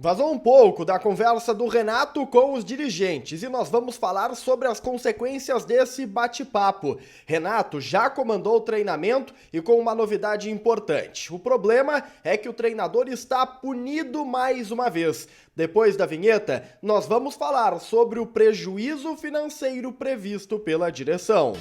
Vazou um pouco da conversa do Renato com os dirigentes e nós vamos falar sobre as consequências desse bate-papo. Renato já comandou o treinamento e com uma novidade importante. O problema é que o treinador está punido mais uma vez. Depois da vinheta, nós vamos falar sobre o prejuízo financeiro previsto pela direção.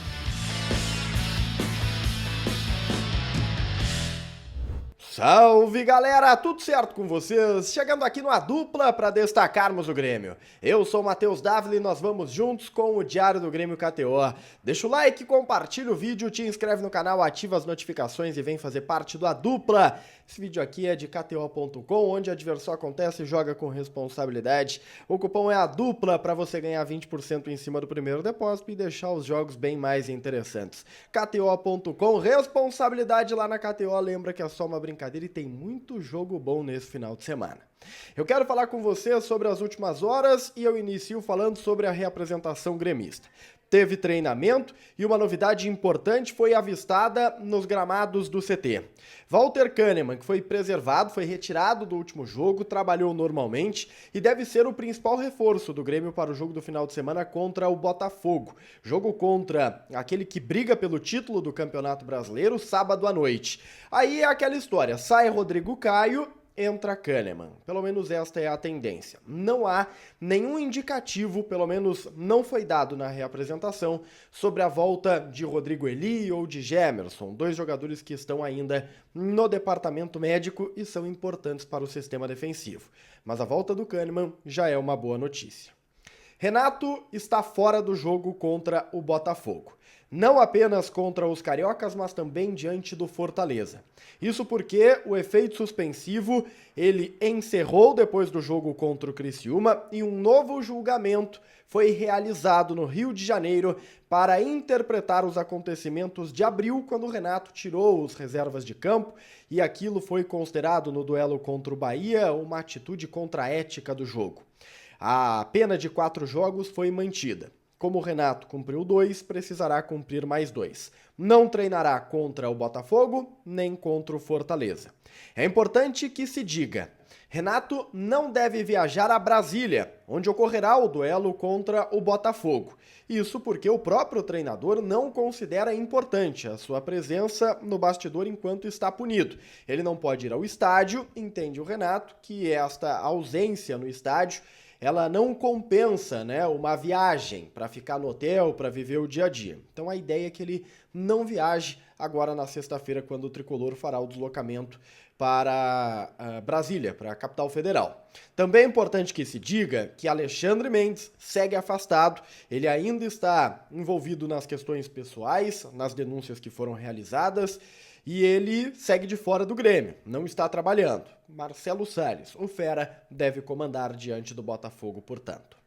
Salve galera, tudo certo com vocês? Chegando aqui no A Dupla para destacarmos o Grêmio. Eu sou o Matheus Dávila e nós vamos juntos com o Diário do Grêmio KTO. Deixa o like, compartilha o vídeo, te inscreve no canal, ativa as notificações e vem fazer parte do A Dupla. Esse vídeo aqui é de KTO.com, onde a diversão acontece e joga com responsabilidade. O cupom é A Dupla para você ganhar 20% em cima do primeiro depósito e deixar os jogos bem mais interessantes. KTO.com, responsabilidade lá na KTO, lembra que é só uma brincadeira e tem muito jogo bom nesse final de semana. Eu quero falar com você sobre as últimas horas e eu inicio falando sobre a reapresentação gremista. Teve treinamento e uma novidade importante foi avistada nos gramados do CT. Walter Kahneman, que foi preservado, foi retirado do último jogo, trabalhou normalmente e deve ser o principal reforço do Grêmio para o jogo do final de semana contra o Botafogo. Jogo contra aquele que briga pelo título do Campeonato Brasileiro, sábado à noite. Aí é aquela história, sai Rodrigo Caio, entra Kahneman. Pelo menos esta é a tendência. Não há nenhum indicativo, pelo menos não foi dado na reapresentação, sobre a volta de Rodrigo Eli ou de Gemerson, dois jogadores que estão ainda no departamento médico e são importantes para o sistema defensivo. Mas a volta do Kahneman já é uma boa notícia. Renato está fora do jogo contra o Botafogo. Não apenas contra os cariocas, mas também diante do Fortaleza. Isso porque o efeito suspensivo, ele encerrou depois do jogo contra o Criciúma e um novo julgamento foi realizado no Rio de Janeiro para interpretar os acontecimentos de abril, quando o Renato tirou os reservas de campo e aquilo foi considerado no duelo contra o Bahia uma atitude contra a ética do jogo. A pena de 4 jogos foi mantida. Como o Renato cumpriu 2, precisará cumprir mais 2. Não treinará contra o Botafogo, nem contra o Fortaleza. É importante que se diga, Renato não deve viajar a Brasília, onde ocorrerá o duelo contra o Botafogo. Isso porque o próprio treinador não considera importante a sua presença no bastidor enquanto está punido. Ele não pode ir ao estádio, entende o Renato, que esta ausência no estádio ela não compensa, né, uma viagem para ficar no hotel, para viver o dia a dia. Então a ideia é que ele não viaje agora na sexta-feira, quando o Tricolor fará o deslocamento para Brasília, para a capital federal. Também é importante que se diga que Alexandre Mendes segue afastado, ele ainda está envolvido nas questões pessoais, nas denúncias que foram realizadas, e ele segue de fora do Grêmio, não está trabalhando. Marcelo Salles, o fera, deve comandar diante do Botafogo, portanto.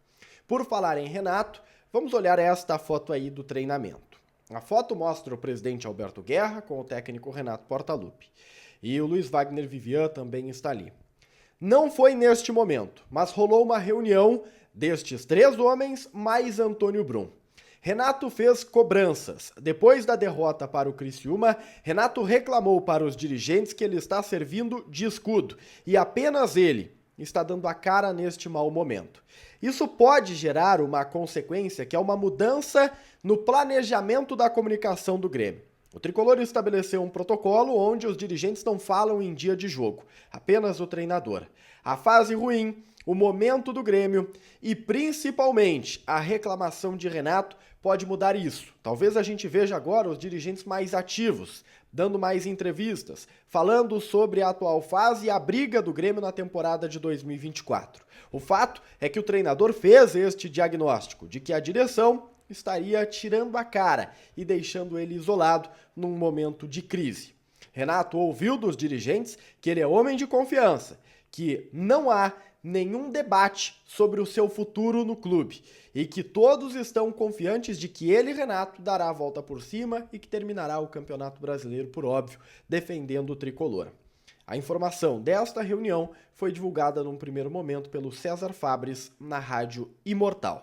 Por falar em Renato, vamos olhar esta foto aí do treinamento. A foto mostra o presidente Alberto Guerra com o técnico Renato Portaluppi. E o Luiz Wagner Vivian também está ali. Não foi neste momento, mas rolou uma reunião destes 3 homens mais Antônio Brum. Renato fez cobranças. Depois da derrota para o Criciúma, Renato reclamou para os dirigentes que ele está servindo de escudo e apenas ele está dando a cara neste mau momento. Isso pode gerar uma consequência que é uma mudança no planejamento da comunicação do Grêmio. O Tricolor estabeleceu um protocolo onde os dirigentes não falam em dia de jogo, apenas o treinador. A fase ruim, o momento do Grêmio e principalmente a reclamação de Renato pode mudar isso. Talvez a gente veja agora os dirigentes mais ativos, dando mais entrevistas, falando sobre a atual fase e a briga do Grêmio na temporada de 2024. O fato é que o treinador fez este diagnóstico de que a direção estaria tirando a cara e deixando ele isolado num momento de crise. Renato ouviu dos dirigentes que ele é homem de confiança, que não há nenhum debate sobre o seu futuro no clube e que todos estão confiantes de que ele, Renato, dará a volta por cima e que terminará o Campeonato Brasileiro, por óbvio, defendendo o tricolor. A informação desta reunião foi divulgada num primeiro momento pelo César Fabres na Rádio Imortal.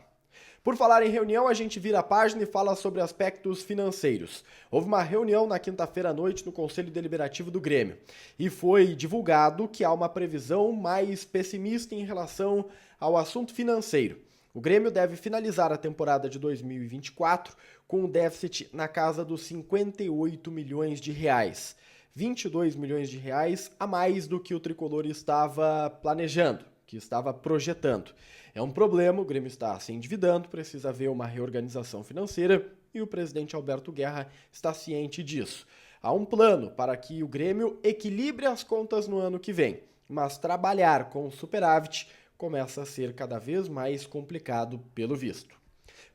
Por falar em reunião, a gente vira a página e fala sobre aspectos financeiros. Houve uma reunião na quinta-feira à noite no Conselho Deliberativo do Grêmio e foi divulgado que há uma previsão mais pessimista em relação ao assunto financeiro. O Grêmio deve finalizar a temporada de 2024 com um déficit na casa dos 58 milhões de reais. 22 milhões de reais a mais do que o tricolor estava planejando, que estava projetando. É um problema, o Grêmio está se endividando, precisa haver uma reorganização financeira e o presidente Alberto Guerra está ciente disso. Há um plano para que o Grêmio equilibre as contas no ano que vem, mas trabalhar com superávit começa a ser cada vez mais complicado pelo visto.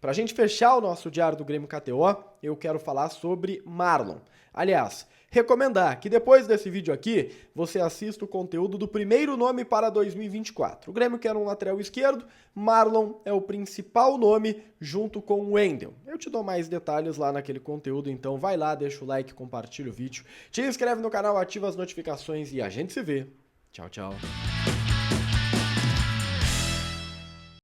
Para a gente fechar o nosso Diário do Grêmio KTO, eu quero falar sobre Marlon. Aliás, recomendar que depois desse vídeo aqui, você assista o conteúdo do primeiro nome para 2024. O Grêmio quer um lateral esquerdo, Marlon é o principal nome junto com o Wendel. Eu te dou mais detalhes lá naquele conteúdo, então vai lá, deixa o like, compartilha o vídeo, te inscreve no canal, ativa as notificações e a gente se vê. Tchau, tchau.